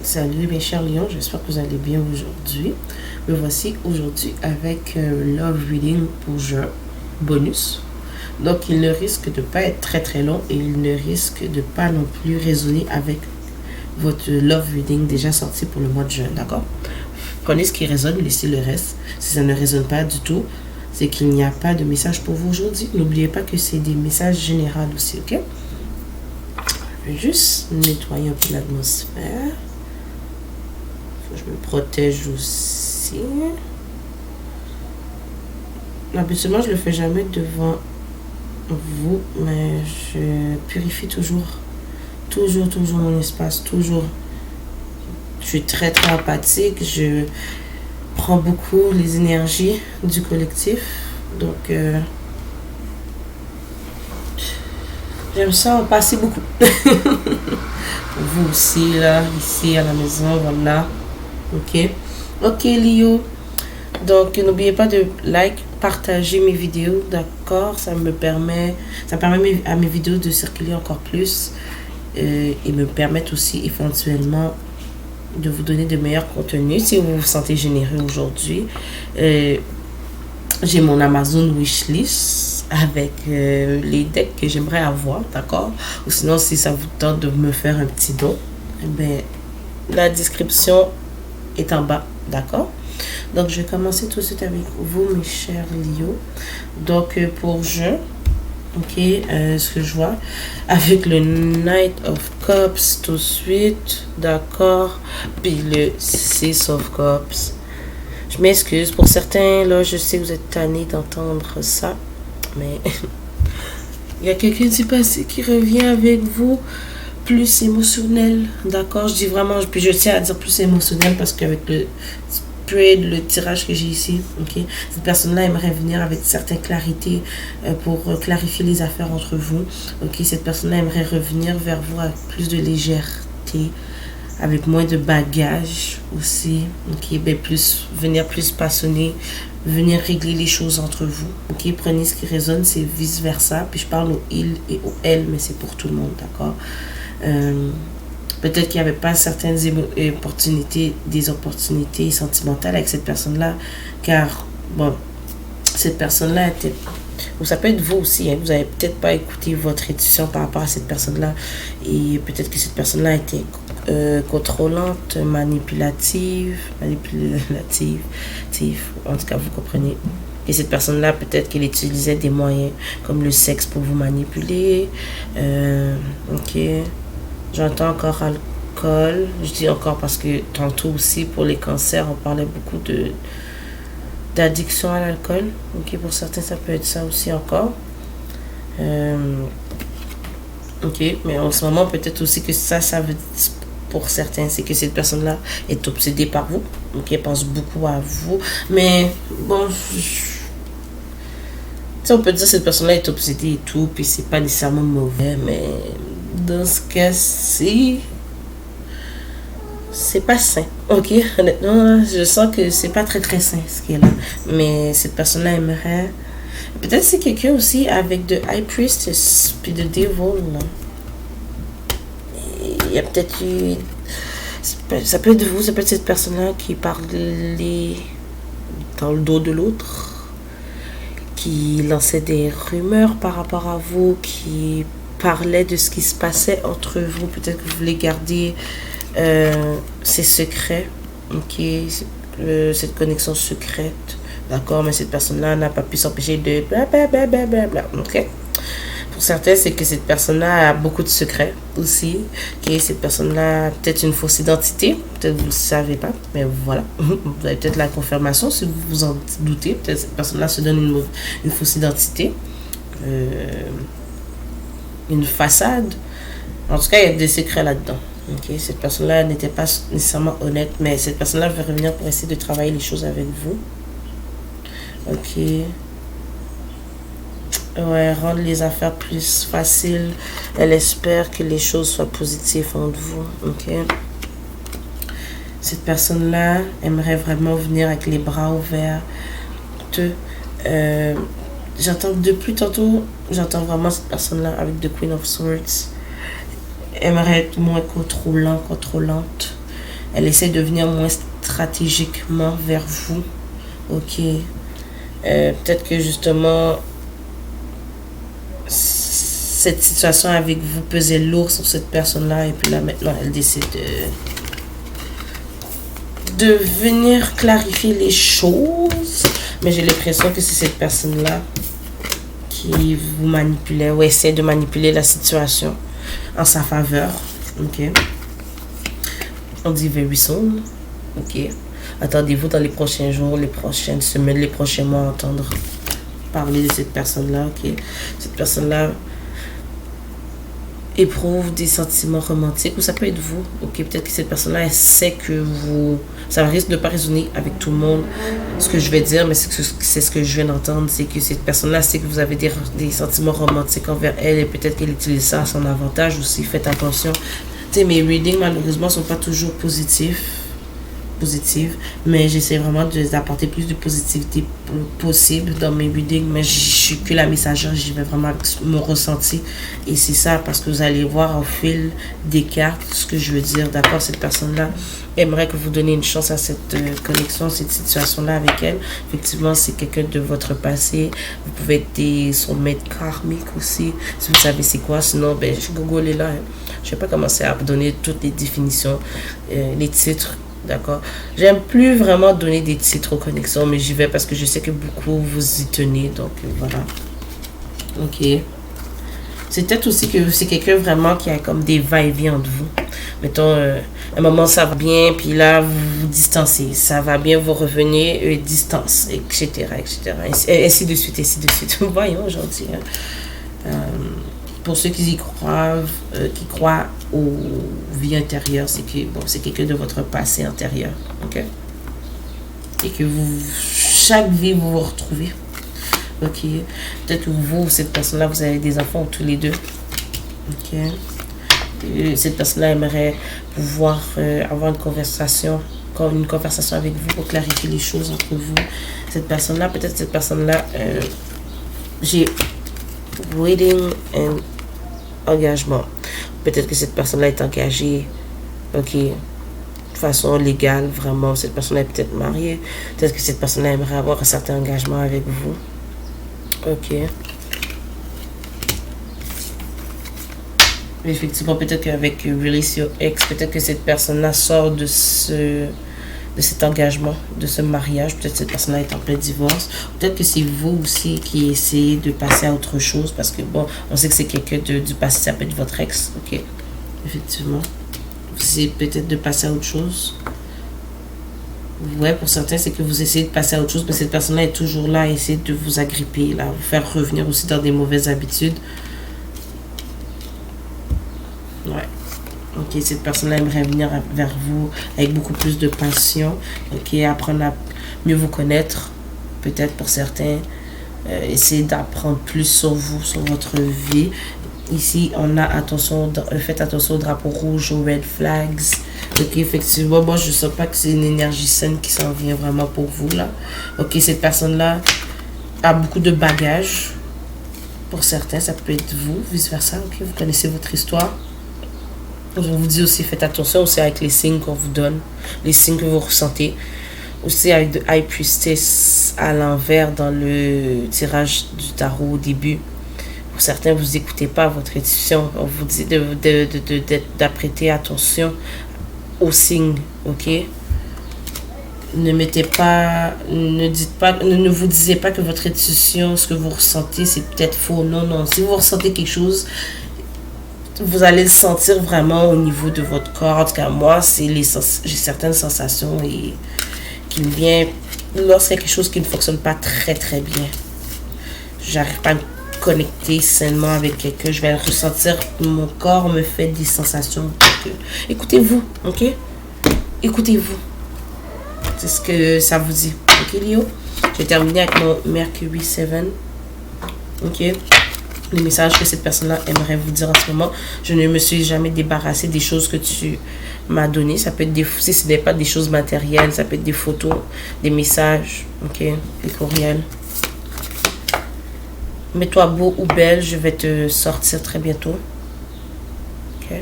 Salut mes chers lions, j'espère que vous allez bien aujourd'hui. Me voici aujourd'hui avec Love Reading pour jeu bonus. Donc il ne risque de pas être très long et il ne risque de pas non plus résonner avec votre Love Reading déjà sorti pour le mois de juin, d'accord? Prenez ce qui résonne, laissez le reste. Si ça ne résonne pas du tout, c'est qu'il n'y a pas de message pour vous aujourd'hui. N'oubliez pas que c'est des messages généraux aussi, ok? Je vais juste nettoyer un peu l'atmosphère. Je me protège aussi. Habituellement, je le fais jamais devant vous, mais je purifie toujours mon espace, toujours. Je suis très empathique, je prends beaucoup les énergies du collectif, donc j'aime ça en passer beaucoup. Vous aussi, là, ici à la maison, voilà. Ok Lio, donc n'oubliez pas de partager mes vidéos, d'accord? Ça permet à mes vidéos de circuler encore plus et me permettre aussi éventuellement de vous donner de meilleurs contenus si vous vous sentez généreux aujourd'hui. J'ai mon Amazon wishlist avec les decks que j'aimerais avoir, d'accord? Ou sinon, si ça vous tente de me faire un petit don, la description est en bas, d'accord? Donc je vais commencer tout de suite avec vous mes chers Lio. Donc pour jeu, ok, ce que je vois avec le Knight of Cups tout de suite, d'accord, puis le Six of Cups. Je m'excuse pour certains, là je sais que vous êtes tannés d'entendre ça, mais il y a quelqu'un du passé qui revient avec vous, plus émotionnel, d'accord? Je dis vraiment, puis je tiens à dire plus émotionnel parce qu'avec le tirage que j'ai ici, ok, cette personne-là aimerait venir avec certaines clarités pour clarifier les affaires entre vous, ok, cette personne-là aimerait revenir vers vous avec plus de légèreté, avec moins de bagages aussi, ok, venir plus passionné, venir régler les choses entre vous, ok, prenez ce qui résonne, c'est vice versa, puis je parle au il et au elle, mais c'est pour tout le monde, d'accord? Peut-être qu'il n'y avait pas certaines des opportunités sentimentales avec cette personne-là, car, bon, cette personne-là était, ou ça peut être vous aussi, hein, vous n'avez peut-être pas écouté votre intuition par rapport à cette personne-là, et peut-être que cette personne-là était contrôlante, manipulative, en tout cas, vous comprenez. Et cette personne-là, peut-être qu'elle utilisait des moyens comme le sexe pour vous manipuler, ok. J'entends encore alcool. Je dis encore parce que tantôt aussi pour les cancers, on parlait beaucoup d'addiction à l'alcool. Ok, pour certains, ça peut être ça aussi encore. Ok, mais en ce moment, peut-être aussi que ça veut dire pour certains, c'est que cette personne-là est obsédée par vous. Ok, elle pense beaucoup à vous. Mais bon, on peut dire que cette personne-là est obsédée et tout, puis c'est pas nécessairement mauvais, mais dans ce cas-ci, c'est pas sain, ok? Honnêtement, je sens que c'est pas très sain ce qui est là. Mais cette personne-là aimerait. Peut-être c'est quelqu'un aussi avec de High Priestess puis de Devil. Il y a peut-être eu. Ça peut être vous, ça peut être cette personne-là qui parle dans le dos de l'autre, qui lançait des rumeurs par rapport à vous, qui parlait de ce qui se passait entre vous. Peut-être que vous voulez garder ces secrets, ok, cette connexion secrète, d'accord, mais cette personne-là n'a pas pu s'empêcher de blablabla, ok. Pour certains, c'est que cette personne-là a beaucoup de secrets aussi, ok, cette personne-là a peut-être une fausse identité, peut-être vous ne le savez pas, mais voilà, vous avez peut-être la confirmation si vous vous en doutez, peut-être cette personne-là se donne une fausse identité, une façade. En tout cas, il y a des secrets là-dedans. Okay? Cette personne-là n'était pas nécessairement honnête, mais cette personne-là veut revenir pour essayer de travailler les choses avec vous. Ok. Ouais, rendre les affaires plus faciles. Elle espère que les choses soient positives entre vous. Ok. Cette personne-là aimerait vraiment venir avec les bras ouverts. J'entends depuis tantôt, j'entends vraiment cette personne-là avec The Queen of Swords. Aimerait être moins contrôlante. Elle essaie de venir moins stratégiquement vers vous. Ok. Peut-être que justement, cette situation avec vous pesait lourd sur cette personne-là. Et puis là, maintenant, elle décide de venir clarifier les choses. Mais j'ai l'impression que c'est cette personne-là qui vous manipulait ou essaie de manipuler la situation en sa faveur. Ok. On dit very soon. Ok. Attendez-vous dans les prochains jours, les prochaines semaines, les prochains mois à entendre parler de cette personne-là. Ok. Cette personne-là éprouve des sentiments romantiques ou ça peut être vous. Ok. Peut-être que cette personne-là, elle sait que vous... Ça risque de ne pas résonner avec tout le monde ce que je vais dire, mais c'est ce que je viens d'entendre. C'est que cette personne-là sait que vous avez des sentiments romantiques envers elle et peut-être qu'elle utilise ça à son avantage aussi. Faites attention. Tu sais, mes readings, malheureusement, ne sont pas toujours positifs, mais j'essaie vraiment d'apporter plus de positivité possible dans mes readings, mais je suis que la messagère, j'y vais vraiment avec mon ressenti, et c'est ça, parce que vous allez voir au fil des cartes ce que je veux dire. D'accord, cette personne-là aimerait que vous donniez une chance à cette connexion, cette situation-là avec elle. Effectivement, c'est quelqu'un de votre passé. Vous pouvez être des soulmates karmiques aussi, si vous savez c'est quoi. Sinon, ben, Google est là. Hein. Je ne vais pas commencer à vous donner toutes les définitions, les titres. D'accord. J'aime plus vraiment donner des titres aux connexions, mais j'y vais parce que je sais que beaucoup vous y tenez. Donc, voilà. Ok. C'est peut-être aussi que c'est quelqu'un vraiment qui a comme des va-et-vient entre vous. Mettons, un moment ça va bien, puis là, vous vous distancez. Ça va bien, vous revenez, distance, etc., etc. Ainsi de suite, ainsi de suite. Voyons, gentil. Hein. Pour ceux qui croient aux vies intérieures, c'est que bon, c'est quelqu'un de votre passé antérieur, ok? Et que chaque vie, vous vous retrouvez, ok? Peut-être que vous, cette personne-là, vous avez des enfants tous les deux, ok? Et cette personne-là aimerait pouvoir avoir une conversation avec vous pour clarifier les choses entre vous. Cette personne-là, peut-être cette personne-là, j'ai wedding and engagement. Peut-être que cette personne-là est engagée, ok, de façon légale, vraiment. Cette personne-là est peut-être mariée. Peut-être que cette personne-là aimerait avoir un certain engagement avec vous. Ok. Effectivement, peut-être qu'avec Release Your Ex, peut-être que cette personne-là sort de cet engagement, de ce mariage. Peut-être que cette personne-là est en plein divorce. Peut-être que c'est vous aussi qui essayez de passer à autre chose parce que, bon, on sait que c'est quelqu'un du passé, ça peut être votre ex, ok? Effectivement. Vous essayez peut-être de passer à autre chose. Ouais, pour certains, c'est que vous essayez de passer à autre chose, mais cette personne-là est toujours là, essayer de vous agripper, là, vous faire revenir aussi dans des mauvaises habitudes. Ouais. Ok, cette personne-là aimerait venir vers vous avec beaucoup plus de passion. Ok, apprendre à mieux vous connaître. Peut-être pour certains, essayer d'apprendre plus sur vous, sur votre vie. Ici, on a faites attention au drapeau rouge, aux red flags. Ok, effectivement, moi, je ne sens pas que c'est une énergie saine qui s'en vient vraiment pour vous, là. Ok, cette personne-là a beaucoup de bagages. Pour certains, ça peut être vous, vice-versa. Ok, vous connaissez votre histoire. Je vous dis aussi, faites attention aussi avec les signes qu'on vous donne, les signes que vous ressentez. Aussi avec de High Priestess à l'envers dans le tirage du tarot au début. Pour certains, vous n'écoutez pas votre intuition. On vous dit d'apprêter attention aux signes, ok? Ne vous disiez pas que votre intuition, ce que vous ressentez, c'est peut-être faux. Non, non. Si vous ressentez quelque chose, vous allez le sentir vraiment au niveau de votre corps. En tout cas, moi, j'ai certaines sensations qui me viennent lorsqu'il y a quelque chose qui ne fonctionne pas très, très bien. J'arrive pas à me connecter sainement avec quelqu'un. Je vais le ressentir. Mon corps me fait des sensations. Écoutez-vous, ok? Écoutez-vous. C'est ce que ça vous dit. Ok, Léo? Je vais terminer avec mon Mercury 7. Ok? Les messages que cette personne-là aimerait vous dire en ce moment. Je ne me suis jamais débarrassée des choses que tu m'as données. Ça peut être si ce n'est pas des choses matérielles, ça peut être des photos, des messages, ok, des courriels. Mets-toi beau ou belle, je vais te sortir très bientôt. Ok.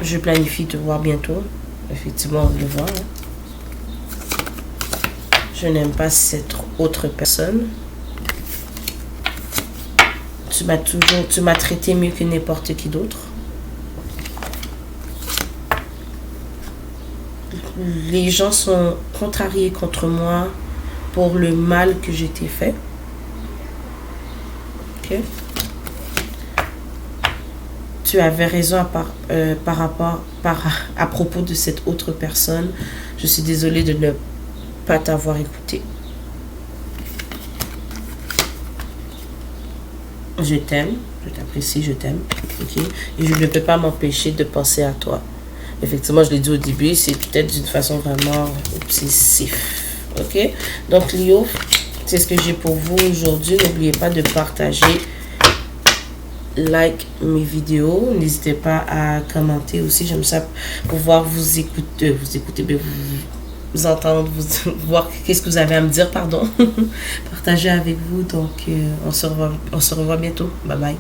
Je planifie te voir bientôt. Effectivement, on le voit. Hein. Je n'aime pas cette autre personne. Tu m'as traité mieux que n'importe qui d'autre. Les gens sont contrariés contre moi pour le mal que j'ai t'ai fait. Ok. Tu avais raison à propos de cette autre personne. Je suis désolée de ne pas t'avoir écouté. Je t'aime, je t'apprécie, je t'aime. Ok. Et je ne peux pas m'empêcher de penser à toi. Effectivement, je l'ai dit au début, c'est peut-être d'une façon vraiment obsessive. Ok. Donc, Léo, c'est ce que j'ai pour vous aujourd'hui. N'oubliez pas de partager, like mes vidéos. N'hésitez pas à commenter aussi. J'aime ça pouvoir vous écouter, vous entendre, voir qu'est-ce que vous avez à me dire, pardon. Partager avec vous. Donc, on se revoit bientôt. Bye bye.